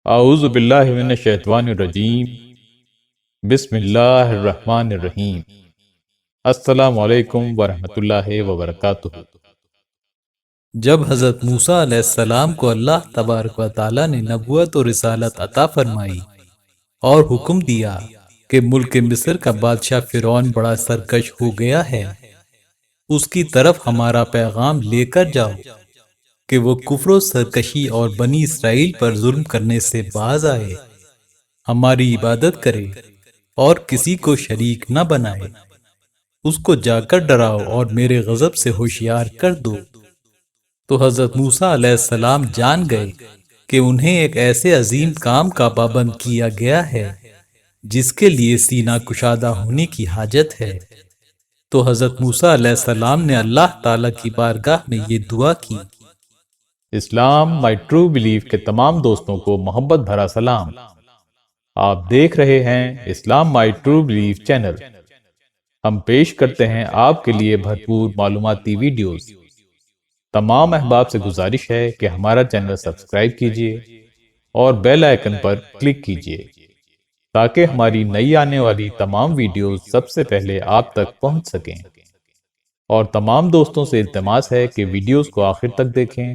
اعوذ باللہ من الشیطان الرجیم بسم اللہ الرحمن الرحیم السلام علیکم ورحمۃ اللہ وبرکاتہ۔ جب حضرت موسیٰ علیہ السلام کو اللہ تبارک و تعالیٰ نے نبوت و رسالت عطا فرمائی اور حکم دیا کہ ملک مصر کا بادشاہ فرعون بڑا سرکش ہو گیا ہے، اس کی طرف ہمارا پیغام لے کر جاؤ کہ وہ کفر و سرکشی اور بنی اسرائیل پر ظلم کرنے سے باز آئے، ہماری عبادت کرے اور کسی کو شریک نہ بنائے، اس کو جا کر ڈراؤ اور میرے غضب سے ہوشیار کر دو۔ تو حضرت موسیٰ علیہ السلام جان گئے کہ انہیں ایک ایسے عظیم کام کا پابند کیا گیا ہے جس کے لیے سینہ کشادہ ہونے کی حاجت ہے۔ تو حضرت موسیٰ علیہ السلام نے اللہ تعالیٰ کی بارگاہ میں یہ دعا کی۔ اسلام مائی ٹرو بلیف کے تمام دوستوں کو محبت بھرا سلام۔ آپ دیکھ رہے ہیں اسلام مائی ٹرو بلیف چینل۔ ہم پیش کرتے ہیں آپ کے لیے بھرپور معلوماتی ویڈیوز۔ تمام احباب سے گزارش ہے کہ ہمارا چینل سبسکرائب کیجیے اور بیل آئیکن پر کلک کیجیے تاکہ ہماری نئی آنے والی تمام ویڈیوز سب سے پہلے آپ تک پہنچ سکیں، اور تمام دوستوں سے التماس ہے کہ ویڈیوز کو آخر تک دیکھیں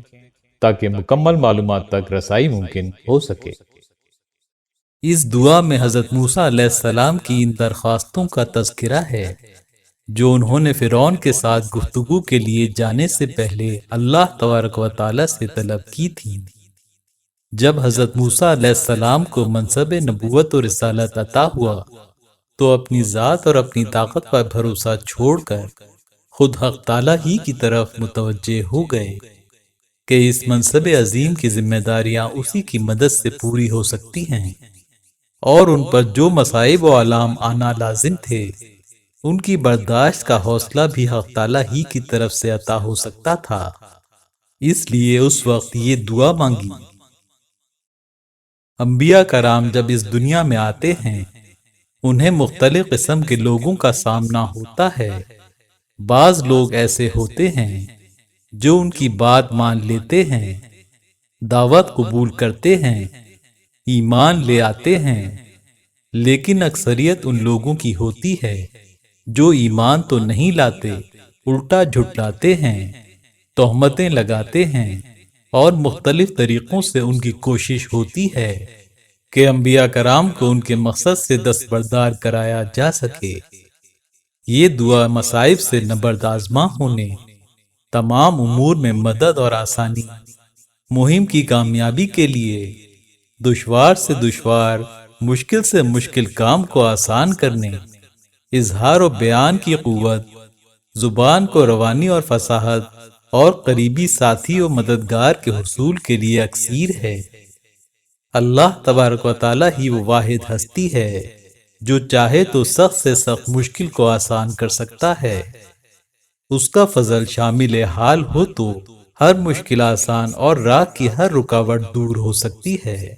تاکہ مکمل معلومات تک رسائی ممکن ہو سکے۔ اس دعا میں حضرت موسیٰ علیہ السلام کی ان درخواستوں کا تذکرہ ہے جو انہوں نے فرعون کے ساتھ گفتگو کے لیے جانے سے پہلے اللہ تبارک و تعالیٰ سے طلب کی تھیں۔ جب حضرت موسیٰ علیہ السلام کو منصب نبوت و رسالت عطا ہوا تو اپنی ذات اور اپنی طاقت پر بھروسہ چھوڑ کر خود حق تعالیٰ ہی کی طرف متوجہ ہو گئے کہ اس منصب عظیم کی ذمہ داریاں اسی کی مدد سے پوری ہو سکتی ہیں، اور ان پر جو مصائب و آلام آنا لازم تھے ان کی برداشت کا حوصلہ بھی حق تعالیٰ ہی کی طرف سے عطا ہو سکتا تھا۔ اس لیے اس وقت یہ دعا مانگی۔ انبیاء کرام جب اس دنیا میں آتے ہیں انہیں مختلف قسم کے لوگوں کا سامنا ہوتا ہے۔ بعض لوگ ایسے ہوتے ہیں جو ان کی بات مان لیتے ہیں، دعوت قبول کرتے ہیں، ایمان لے آتے ہیں، لیکن اکثریت ان لوگوں کی ہوتی ہے جو ایمان تو نہیں لاتے، الٹا جھٹلاتے ہیں، تہمتیں لگاتے ہیں، اور مختلف طریقوں سے ان کی کوشش ہوتی ہے کہ انبیاء کرام کو ان کے مقصد سے دستبردار کرایا جا سکے۔ یہ دعا مصائب سے نبرد آزما ہونے، تمام امور میں مدد اور آسانی، مہم کی کامیابی کے لیے، دشوار سے دشوار، مشکل سے مشکل کام کو آسان کرنے، اظہار و بیان کی قوت، زبان کو روانی اور فصاحت، اور قریبی ساتھی و مددگار کے حصول کے لیے اکثیر ہے۔ اللہ تبارک و تعالیٰ ہی وہ واحد ہستی ہے جو چاہے تو سخت سے سخت مشکل کو آسان کر سکتا ہے۔ اس کا فضل شامل حال ہو تو ہر مشکل آسان اور راہ کی ہر رکاوٹ دور ہو سکتی ہے۔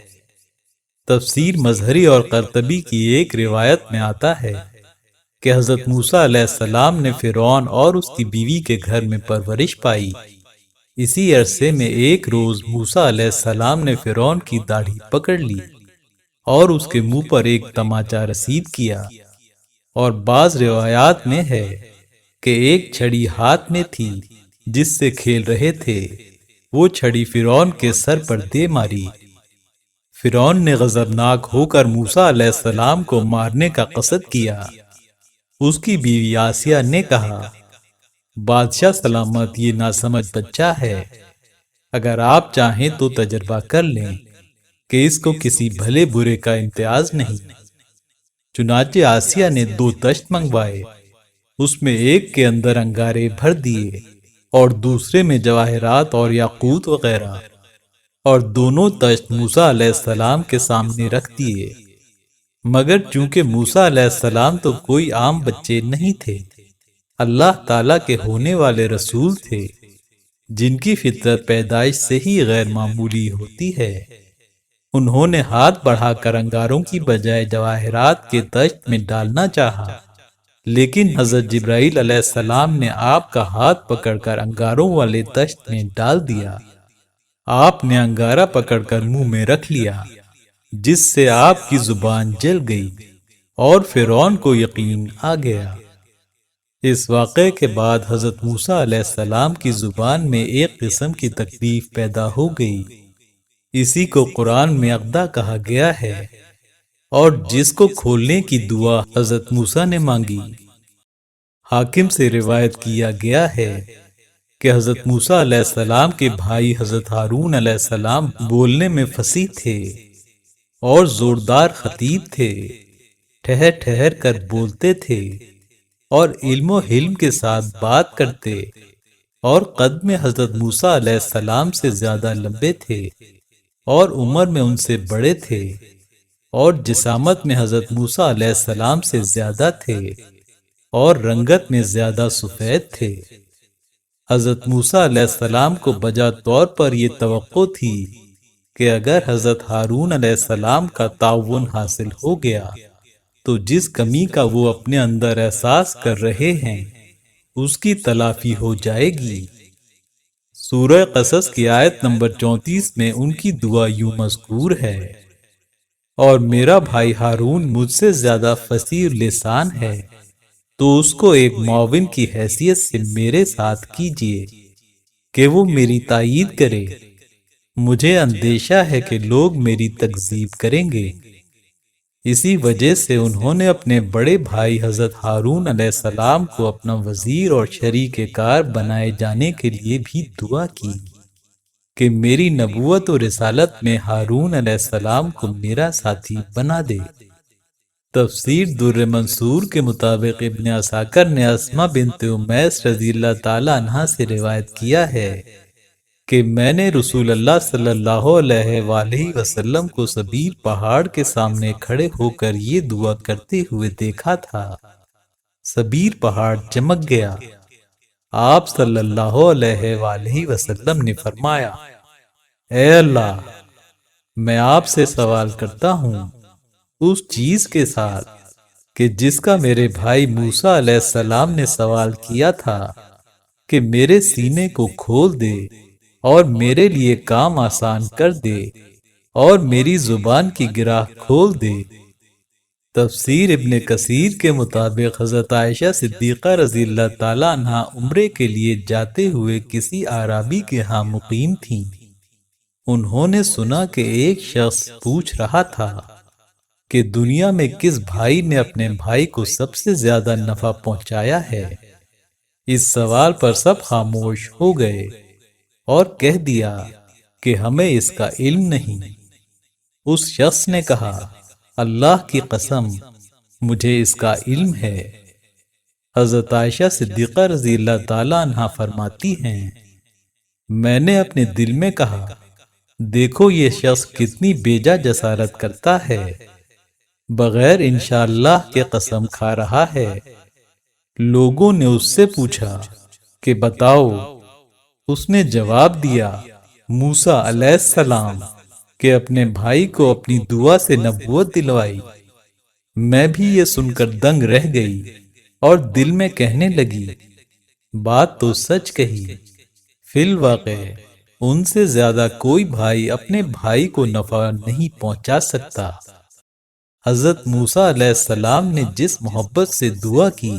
تفسیر مظہری اور قرطبی کی ایک روایت میں آتا ہے کہ حضرت موسیٰ علیہ السلام نے فرعون اور اس کی بیوی کے گھر میں پرورش پائی۔ اسی عرصے میں ایک روز موسیٰ علیہ السلام نے فرعون کی داڑھی پکڑ لی اور اس کے منہ پر ایک تماچا رسید کیا، اور بعض روایات میں ہے کہ ایک چھڑی ہاتھ میں تھی جس سے کھیل رہے تھے، وہ چھڑی فرعون کے سر پر دے ماری۔ فرعون نے غضبناک ہو کر موسیٰ علیہ السلام کو مارنے کا قصد کیا۔ اس کی بیوی آسیہ نے کہا، بادشاہ سلامت، یہ ناسمجھ بچہ ہے، اگر آپ چاہیں تو تجربہ کر لیں کہ اس کو کسی بھلے برے کا امتیاز نہیں۔ چنانچہ آسیہ نے 2 تشت منگوائے، اس میں ایک کے اندر انگارے بھر دیے اور دوسرے میں جواہرات اور یاقوت وغیرہ، اور دونوں تشت موسیٰ علیہ السلام کے سامنے رکھ دیے۔ مگر چونکہ موسیٰ علیہ السلام تو کوئی عام بچے نہیں تھے، اللہ تعالیٰ کے ہونے والے رسول تھے جن کی فطرت پیدائش سے ہی غیر معمولی ہوتی ہے، انہوں نے ہاتھ بڑھا کر انگاروں کی بجائے جواہرات کے تشت میں ڈالنا چاہا، لیکن حضرت جبرائیل علیہ السلام نے آپ کا ہاتھ پکڑ کر انگاروں والے تشت میں ڈال دیا۔ آپ نے انگارہ پکڑ کر منہ میں رکھ لیا جس سے آپ کی زبان جل گئی اور فرعون کو یقین آ گیا۔ اس واقعے کے بعد حضرت موسیٰ علیہ السلام کی زبان میں ایک قسم کی تکلیف پیدا ہو گئی۔ اسی کو قرآن میں عقدہ کہا گیا ہے، اور جس کو کھولنے کی دعا حضرت موسیٰ نے مانگی۔ حاکم سے روایت کیا گیا ہے کہ حضرت موسیٰ علیہ السلام کے بھائی حضرت ہارون علیہ السلام بولنے میں فصیح تھے اور زوردار خطیب تھے، ٹھہر ٹھہر کر بولتے تھے اور علم و حلم کے ساتھ بات کرتے، اور قد میں حضرت موسیٰ علیہ السلام سے زیادہ لمبے تھے اور عمر میں ان سے بڑے تھے، اور جسامت میں حضرت موسیٰ علیہ السلام سے زیادہ تھے اور رنگت میں زیادہ سفید تھے۔ حضرت موسیٰ علیہ السلام کو بجا طور پر یہ توقع تھی کہ اگر حضرت ہارون علیہ السلام کا تعاون حاصل ہو گیا تو جس کمی کا وہ اپنے اندر احساس کر رہے ہیں اس کی تلافی ہو جائے گی۔ سورہ قصص کی آیت نمبر 34 میں ان کی دعا یوں مذکور ہے، اور میرا بھائی ہارون مجھ سے زیادہ فصیح لسان ہے، تو اس کو ایک معاون کی حیثیت سے میرے ساتھ کیجیے کہ وہ میری تائید کرے۔ مجھے اندیشہ ہے کہ لوگ میری تکذیب کریں گے۔ اسی وجہ سے انہوں نے اپنے بڑے بھائی حضرت ہارون علیہ السلام کو اپنا وزیر اور شریک کار بنائے جانے کے لیے بھی دعا کی کہ میری نبوت و رسالت میں ہارون علیہ السلام کو میرا ساتھی بنا دے۔ تفسیر در منصور کے مطابق ابن عساکر نے اسماء بنت امیس رضی اللہ تعالی عنہا سے روایت کیا ہے کہ میں نے رسول اللہ صلی اللہ علیہ وآلہ وسلم کو سبیر پہاڑ کے سامنے کھڑے ہو کر یہ دعا کرتے ہوئے دیکھا تھا۔ سبیر پہاڑ چمک گیا۔ آپ صلی اللہ علیہ وآلہ وسلم نے فرمایا، اے اللہ، میں آپ سے سوال کرتا ہوں اس چیز کے ساتھ کہ جس کا میرے بھائی موسیٰ علیہ السلام نے سوال کیا تھا کہ میرے سینے کو کھول دے اور میرے لیے کام آسان کر دے اور میری زبان کی گرہ کھول دے۔ تفسیر ابن کثیر کے مطابق حضرت عائشہ صدیقہ رضی اللہ تعالیٰ عنہا عمرے کے لیے جاتے ہوئے کسی اعرابی کے ہاں مقیم تھیں۔ انہوں نے سنا کہ ایک شخص پوچھ رہا تھا کہ دنیا میں کس بھائی نے اپنے بھائی کو سب سے زیادہ نفع پہنچایا ہے۔ اس سوال پر سب خاموش ہو گئے اور کہہ دیا کہ ہمیں اس کا علم نہیں۔ اس شخص نے کہا، اللہ کی قسم مجھے اس کا علم ہے۔ حضرت عائشہ صدیقہ رضی اللہ تعالیٰ عنہا فرماتی ہیں، میں نے اپنے دل میں کہا، دیکھو یہ شخص کتنی بیجا جسارت کرتا ہے، بغیر انشاءاللہ کے قسم کھا رہا ہے۔ لوگوں نے اس سے پوچھا کہ بتاؤ۔ اس نے جواب دیا، موسیٰ علیہ السلام کہ اپنے بھائی کو اپنی دعا سے نبوت دلوائی۔ میں بھی یہ سن کر دنگ رہ گئی اور دل میں کہنے لگی، بات تو سچ کہی، فی الواقع ان سے زیادہ کوئی بھائی اپنے بھائی کو نفع نہیں پہنچا سکتا۔ حضرت موسیٰ علیہ السلام نے جس محبت سے دعا کی،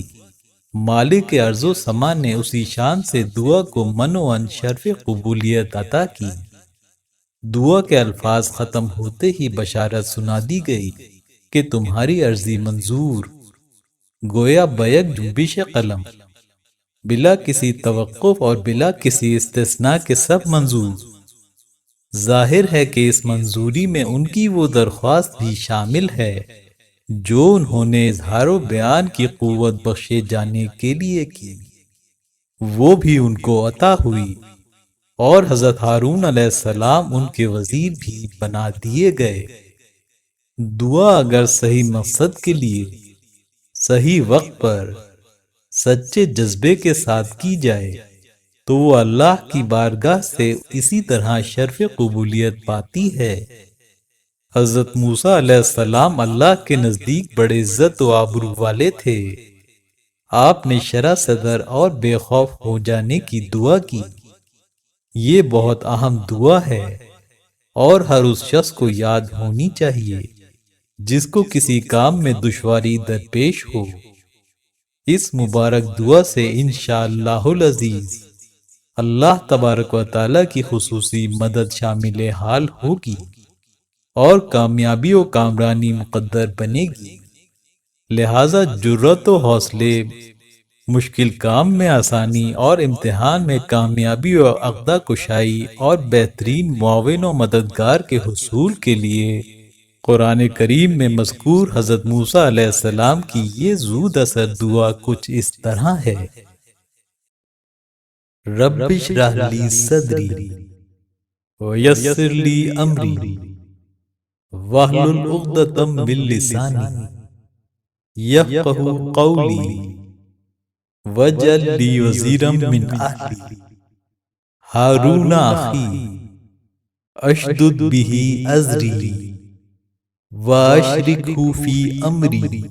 مالک ارض و سما نے اسی شان سے دعا کو منوعاً شرف قبولیت عطا کی۔ دعا کے الفاظ ختم ہوتے ہی بشارت سنا دی گئی کہ تمہاری عرضی منظور، گویا بیک جنبش قلم، بلا کسی توقف اور بلا کسی استثناء کے سب منظور۔ ظاہر ہے کہ اس منظوری میں ان کی وہ درخواست بھی شامل ہے جو انہوں نے اظہار و بیان کی قوت بخشے جانے کے لیے کی، وہ بھی ان کو عطا ہوئی، اور حضرت ہارون علیہ السلام ان کے وزیر بھی بنا دیے گئے۔ دعا اگر صحیح مقصد کے لیے، صحیح وقت پر، سچے جذبے کے ساتھ کی جائے تو وہ اللہ کی بارگاہ سے اسی طرح شرف قبولیت پاتی ہے۔ حضرت موسیٰ علیہ السلام اللہ کے نزدیک بڑے عزت و آبرو والے تھے۔ آپ نے شرح صدر اور بے خوف ہو جانے کی دعا کی۔ یہ بہت اہم دعا ہے اور ہر اس شخص کو یاد ہونی چاہیے جس کو کسی کام میں دشواری درپیش ہو۔ اس مبارک دعا سے انشاءاللہ العزیز اللہ تبارک و تعالیٰ کی خصوصی مدد شامل حال ہوگی اور کامیابی و کامرانی مقدر بنے گی۔ لہذا جرأت و حوصلے، مشکل کام میں آسانی اور امتحان میں کامیابی و عقدہ کشائی اور بہترین معاون و مددگار کے حصول کے لیے قرآن کریم میں مذکور حضرت موسیٰ علیہ السلام کی یہ زود اثر دعا کچھ اس طرح ہے: رب اشرح لی صدری ویسر لی امری واحلل عقدۃ من لسانی یفقہوا قولی واجعل لی وزیرا من اہلی ہارون اخی اشدد بہ ازری واشرکہ فی امری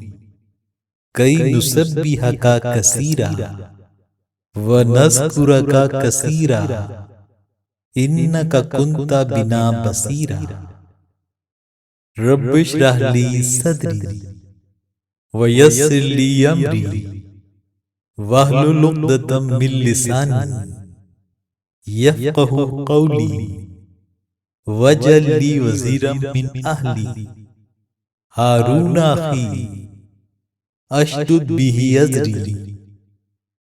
کئی نسبحک کثیرا ونذکرک کثیرا انک کنت بنا بصیرا۔ رب اشرح لی صدری ویسر لی امری واحلل عقدۃ من لسانی یفقہوا قولی واجعل لی وزیرا من اہلی ہارون اخی اشدد بہ ازری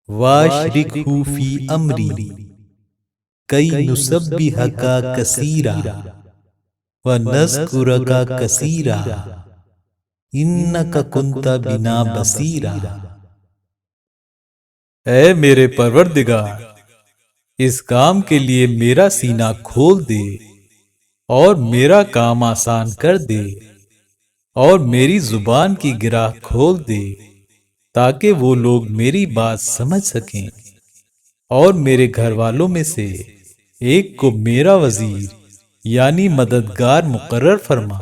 واشرکہ فی امری کئی نسبحک کثیرا ونذکرک کثیرا انک کنت بنا بصیرا۔ اے میرے پروردگار، اس کام کے لیے میرا سینہ کھول دے اور میرا کام آسان کر دے اور میری زبان کی گرہ کھول دے تاکہ وہ لوگ میری بات سمجھ سکیں، اور میرے گھر والوں میں سے ایک کو میرا وزیر یعنی مددگار مقرر فرما،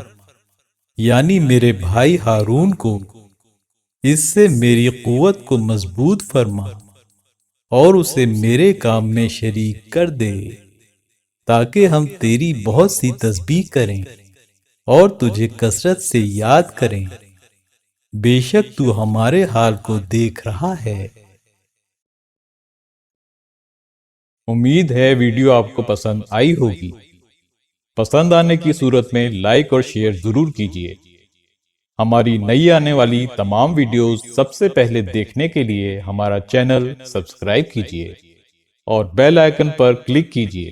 یعنی میرے بھائی ہارون کو، اس سے میری قوت کو مضبوط فرما اور اسے میرے کام میں شریک کر دے تاکہ ہم تیری بہت سی تسبیح کریں اور تجھے کثرت سے یاد کریں، بے شک تو ہمارے حال کو دیکھ رہا ہے۔ امید ہے ویڈیو آپ کو پسند آئی ہوگی۔ پسند آنے کی صورت میں لائک اور شیئر ضرور کیجیے۔ ہماری نئی آنے والی تمام ویڈیوز سب سے پہلے دیکھنے کے لیے ہمارا چینل سبسکرائب کیجیے اور بیل آئیکن پر کلک کیجیے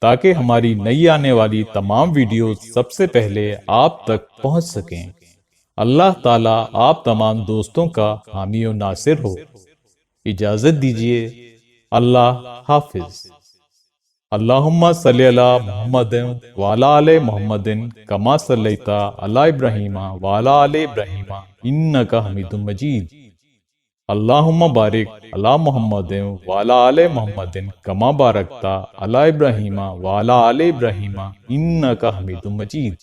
تاکہ ہماری نئی آنے والی تمام ویڈیوز سب سے پہلے آپ تک پہنچ سکیں۔ اللہ تعالیٰ آپ تمام دوستوں کا حامی و ناصر ہو۔ اجازت دیجیے، اللہ حافظ۔ اللہم صلی علی محمد وعلی آل محمد کما صلیت علی ابراہیم وعلی آل ابراہیم انک حمید مجید۔ اللہم بارک علی محمد وعلی آل محمد کما بارکت علی ابراہیم وعلی آل ابراہیم انک حمید مجید۔